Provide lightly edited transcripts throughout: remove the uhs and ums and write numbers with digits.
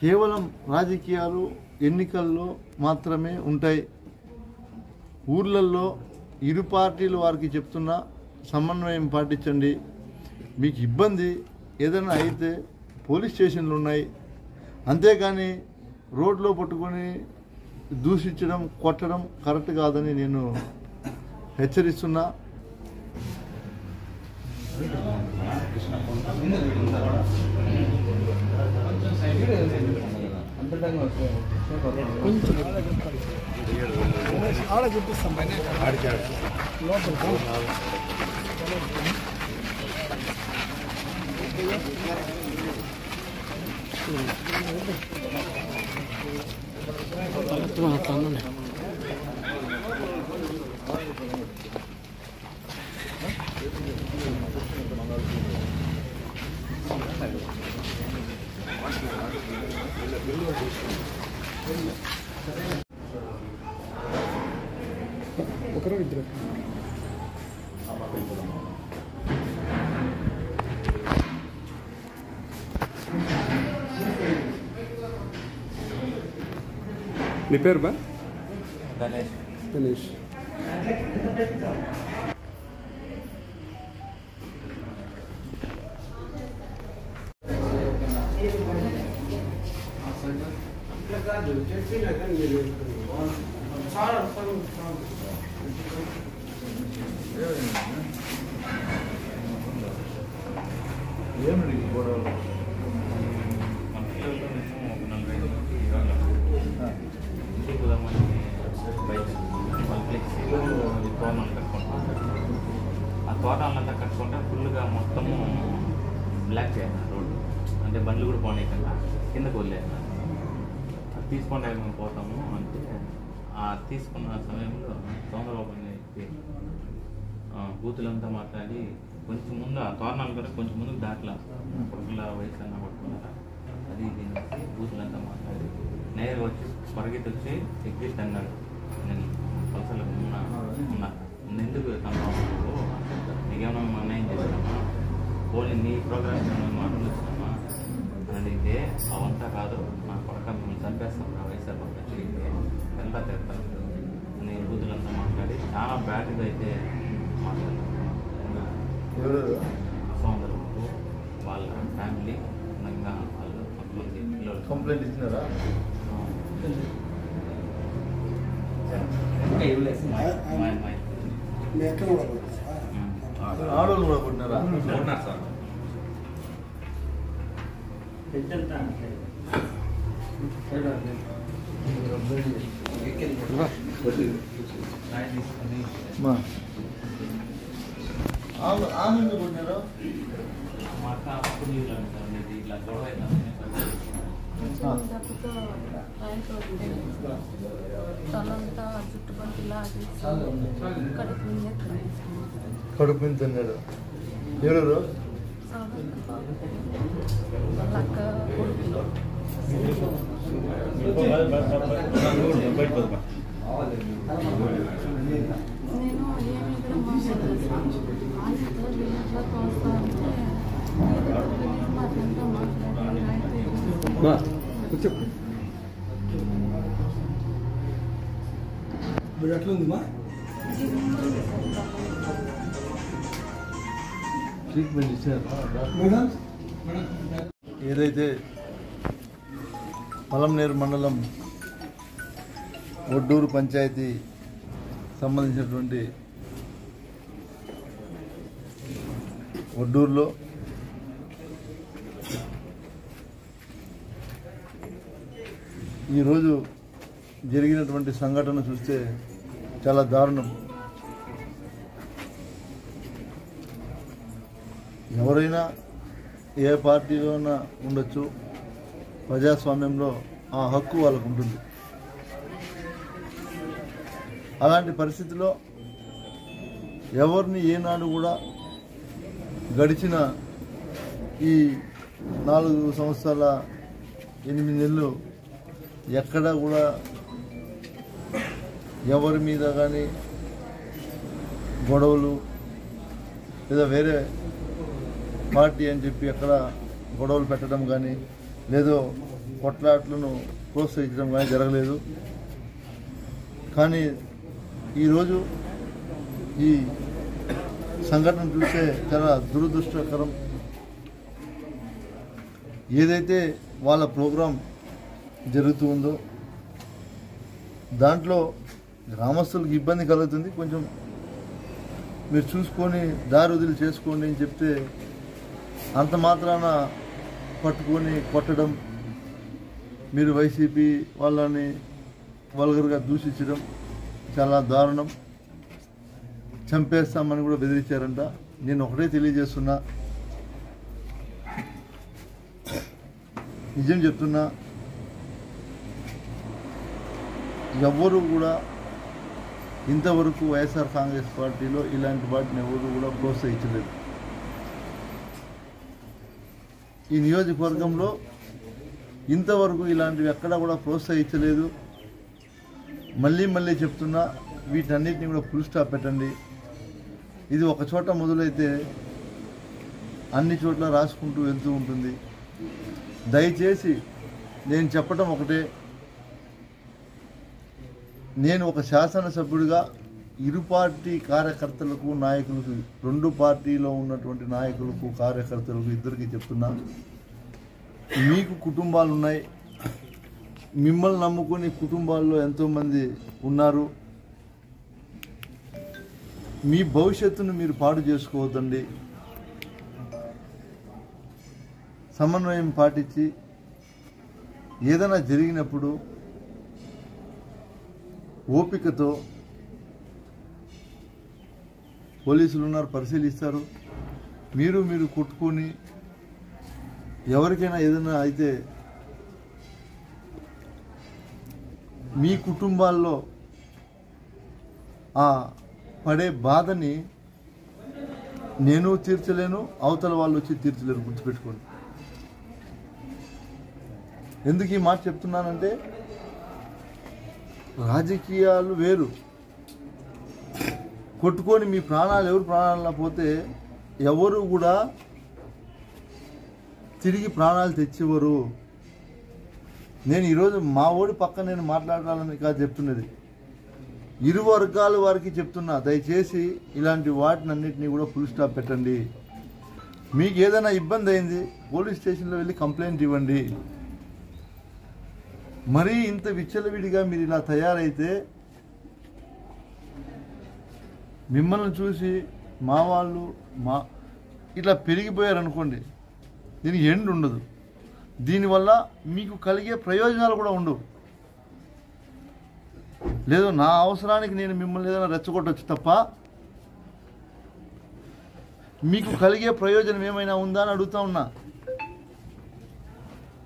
కేవలం రాజకీయాలు ఎన్నికల్లో మాత్రమే ఉంటాయి. ఊర్లలో ఇరు పార్టీలు వారికి చెప్తున్నా సమన్వయం పాటించండి. మీకు ఇబ్బంది ఏదైనా అయితే పోలీస్ స్టేషన్లు ఉన్నాయి, అంతేగాని రోడ్లో పట్టుకొని దూషించడం కొట్టడం కరెక్ట్ కాదని నేను హెచ్చరిస్తున్నా. ఒకరు ఇద్దరు నీ పేరు బా గణేష్ ఆ తోట అంతా కట్టుకుంటే ఫుల్గా మొత్తము బ్లాక్ చేయాలి రోడ్డు, అంటే బండ్లు కూడా పోనీ కదా కిందకు వదిలేదు. అది తీసుకుంటే మేము పోతాము అంటే ఆ తీసుకున్న సమయంలో తొందరబాబు చెప్పి బూతులంతా మాట్లాడి కొంచెం ముందు ఆ తోరణాలు కూడా కొంచెం ముందుకు దాట్లా కొడుకుల వయసు అన్నా పట్టుకున్నారా అది దీని బూతులంతా మాట్లాడి నేరుగా వచ్చి పరిగెత్తి వచ్చి ఎగ్జిట్ అన్నాడు. నేను పలసలు ఉన్నా ఎందుకు కనపడవు, నీకేమన్నా మేము అన్యాయం చేసామా, ఓన్లీ నీ ప్రోగ్రామ్స్ ఏమైనా మాటలు వచ్చినామా అని అడిగితే అవంతా కాదు, నా కొడక మేము చంపేస్తాం నా వయసు పక్కకి ఎంత తెస్తాను అని బూతులంతా మాట్లాడి చాలా బ్యాడ్గా అయితే మాట్లాడారు. సోదరులు వాళ్ళ ఫ్యామిలీ ఇంకా వాళ్ళు కొంతమంది పిల్లలు కంప్లైంట్ ఇచ్చినారా? ఆడోళ్ళు కూడా కొట్టినారా? సార్ ఆమె కొట్టినారా? మా అక్క అప్పుడు ఇట్లా గొడవ తనంతా చుట్టుపక్కల లాగేసి కడుపు మీద తిన్నాడు. ఎవరు? వాళ్ళ అక్క కొడుకు నేను ఏమి ఇక్కడ మాట్లాడుతూ దీంట్లో తోస్తా అంటే మాట్లాడుతూ మాట్లాడాలి. ఇప్పుడు ఎట్లుందిమా? ట్రీట్మెంట్ ఇచ్చారు. మేడం ఏదైతే పలంనేరు మండలం ఒడ్డూరు పంచాయతీ సంబంధించినటువంటి ఒడ్డూరులో ఈరోజు జరిగినటువంటి సంఘటన చూస్తే చాలా దారుణం. ఎవరైనా ఏ పార్టీలోనా ఉండొచ్చు, ప్రజాస్వామ్యంలో ఆ హక్కు వాళ్ళకు ఉంటుంది. అలాంటి పరిస్థితిలో ఎవరిని ఏనాడు కూడా గడిచిన ఈ 4 సంవత్సరాల 8 నెలలు ఎక్కడా కూడా ఎవరి మీద కానీ గొడవలు లేదా వేరే పార్టీ అని చెప్పి ఎక్కడ గొడవలు పెట్టడం కానీ లేదో కొట్లాట్లను ప్రోత్సహించడం కానీ జరగలేదు. కానీ ఈరోజు ఈ సంఘటన చూస్తే చాలా దురదృష్టకరం. ఏదైతే వాళ్ళ ప్రోగ్రాం జరుగుతూ ఉందో దాంట్లో గ్రామస్తులకు ఇబ్బంది కలుగుతుంది. కొంచెం మీరు చూసుకొని దారి వదిలి చేసుకోండి అని చెప్తే అంత మాత్రాన పట్టుకొని కొట్టడం, మీరు వైసీపీ వాళ్ళని వల్గర్గా దూషించడం చాలా దారుణం. చంపేస్తామని కూడా బెదిరించారంట. నేను ఒకటే తెలియజేస్తున్నా, నిజం చెప్తున్నా, ఎవ్వరూ కూడా ఇంతవరకు వైఎస్ఆర్ కాంగ్రెస్ పార్టీలో ఇలాంటి వాటిని ఎవరు కూడా ప్రోత్సహించలేదు. ఈ నియోజకవర్గంలో ఇంతవరకు ఇలాంటివి ఎక్కడా కూడా ప్రోత్సహించలేదు. మళ్ళీ చెప్తున్నా, వీటన్నిటిని కూడా ఫుల్ స్టాప్ పెట్టండి. ఇది ఒక చోట మొదలైతే అన్ని చోట్ల రాసుకుంటూ వెళ్తూ ఉంటుంది. దయచేసి నేను చెప్పడం ఒకటే, నేను ఒక శాసనసభ్యుడిగా ఇరు పార్టీ కార్యకర్తలకు, నాయకులకు, రెండు పార్టీలో ఉన్నటువంటి నాయకులకు, కార్యకర్తలకు ఇద్దరికి చెప్తున్నా, మీకు కుటుంబాలు ఉన్నాయి, మిమ్మల్ని నమ్ముకుని కుటుంబాల్లో ఎంతోమంది ఉన్నారు. మీ భవిష్యత్తును మీరు పాడు చేసుకోవద్దండి. సమన్వయం పాటించి ఏదైనా జరిగినప్పుడు ఓపికతో, పోలీసులు ఉన్నారు, పరిశీలిస్తారు. మీరు కొట్టుకొని ఎవరికైనా ఏదైనా అయితే మీ కుటుంబాల్లో ఆ పడే బాధని నేను తీర్చలేను, అవతల వాళ్ళు వచ్చి తీర్చలేరు. గుర్తుపెట్టుకోండి. ఎందుకు ఈ మాట చెప్తున్నానంటే, రాజకీయాలు వేరు. కొట్టుకొని మీ ప్రాణాలు ఎవరు ప్రాణాలు పోతే ఎవరు కూడా తిరిగి ప్రాణాలు తెచ్చివ్వరు. నేను ఈరోజు మా ఓడి పక్క నేను మాట్లాడాలని కాదు చెప్తున్నది, ఇరు వర్గాల వారికి చెప్తున్నా. దయచేసి ఇలాంటి వాటినన్నింటినీ కూడా ఫుల్ స్టాప్ పెట్టండి. మీకు ఏదైనా ఇబ్బంది అయింది, పోలీస్ స్టేషన్లో వెళ్ళి కంప్లైంట్ ఇవ్వండి. మరీ ఇంత విచ్చలవిడిగా మీరు ఇలా తయారైతే మిమ్మల్ని చూసి మా వాళ్ళు ఇట్లా పెరిగిపోయారనుకోండి, దీనికి ఎండ్ ఉండదు. దీనివల్ల మీకు కలిగే ప్రయోజనాలు కూడా ఉండవు. లేదు, నా అవసరానికి నేను మిమ్మల్ని ఏదైనా రెచ్చగొట్టచ్చు తప్ప మీకు కలిగే ప్రయోజనం ఏమైనా ఉందా అని అడుగుతా ఉన్నా.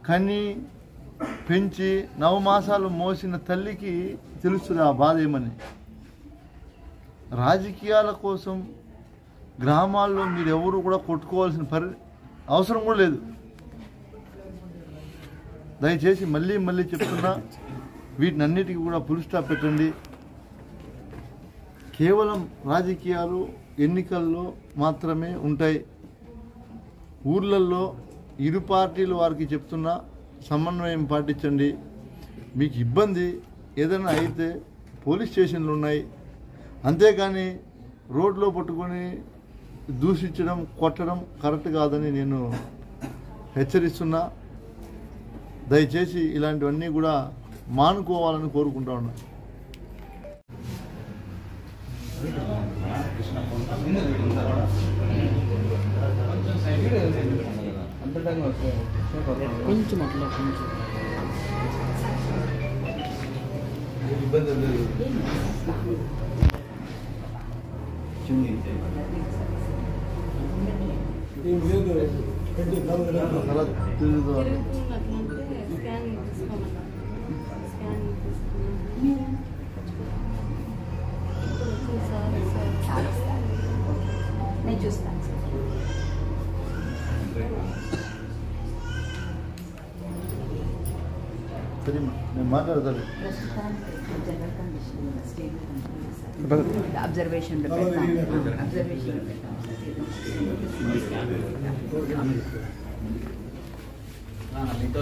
కానీ పెంచి 9 మాసాలు మోసిన తల్లికి తెలుస్తుంది ఆ బాధ ఏమని. రాజకీయాల కోసం గ్రామాల్లో మీరు ఎవరు కూడా కొట్టుకోవాల్సిన అవసరం కూడా లేదు. దయచేసి మళ్ళీ చెప్తున్నా, వీటినన్నిటికీ కూడా ఫుల్ స్టాప్ పెట్టండి. కేవలం రాజకీయాలు ఎన్నికల్లో మాత్రమే ఉంటాయి. ఊర్లల్లో ఇరు పార్టీల వారికి చెప్తున్నా, సమన్వయం పాటించండి. మీకు ఇబ్బంది ఏదైనా అయితే పోలీస్ స్టేషన్లు ఉన్నాయి, అంతేకాని రోడ్లో పట్టుకొని దూషించడం, కొట్టడం కరెక్ట్ కాదని నేను హెచ్చరిస్తున్నా. దయచేసి ఇలాంటివన్నీ కూడా మానుకోవాలని కోరుకుంటా ఉన్నా. కొంచెం అట్లా ఇబ్బంది లేదు. అలా తిరుగుతూ స్కానింగ్ నేను చూస్తాను. సరేమ్మా, నేను మాట్లాడతాను. అబ్జర్వేషన్ మీతో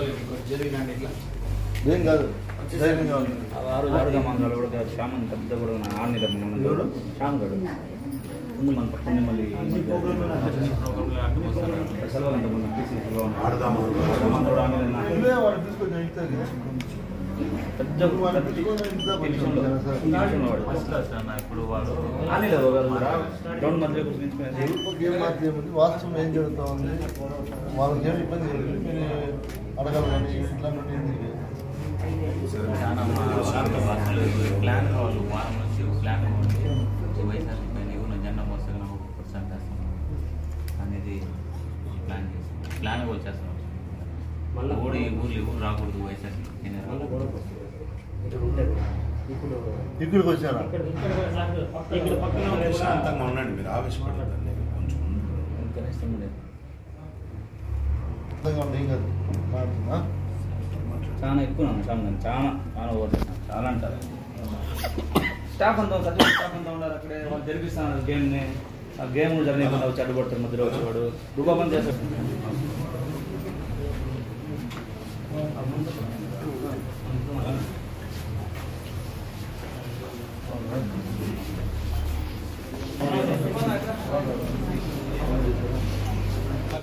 జరిగినండి ఇట్లా ఏం కాదు ధైర్యంగా ఉంది. ఆరుగా మంగళ కూడా శ్యామన్ పెద్ద కూడా ఆడిని శ్యామ్ గడు ముందు మన పక్కనే మళ్ళీ సెలవు అంత ముందు నువ్వే వాడిని తీసుకొచ్చి ఇంటికి పెద్ద ఇప్పుడు వాడు గ్రౌండ్ మధ్య ఏం మాత్రం వాస్తవం ఏం జరుగుతూ ఉంది, వాళ్ళకి ఏమి ఇబ్బంది జరిగింది, మీరు అడగలని ఇట్లా నుండి చాలా అసలు ప్లాన్ వాళ్ళు వారం నుంచి ప్లాన్ వైఎస్ఆర్సీ పైన ఎవరు జెండా మోస్తగా 1% వేస్తాం అనేది ప్లాన్ చేస్తాం. ప్లాన్ కూడా చేస్తాం. మళ్ళీ ఊరు ఎవరు రాకూడదు వైఎస్ఆర్సీ ఇక్కడికి వచ్చారా? శాంతంగా ఉండండి, మీరు ఆవేశపడదండి కొంచెం. అర్థంగా ఉంది ఏం కాదు. చాలా ఎక్కువ చాలా ఓడుతున్నాను చాలా అంటారు. స్టాఫ్ అంతా సర్టిఫికేట్ స్టాఫ్ అంతా ఉన్నారు అక్కడే, వాళ్ళు జరిపిస్తున్నారు గేమ్ని. ఆ గేమ్ కూడా జరగకుండా వచ్చి అడ్డుపడతారు మధ్యలో వచ్చేవాడు రూపాయలు చేస్తాడు.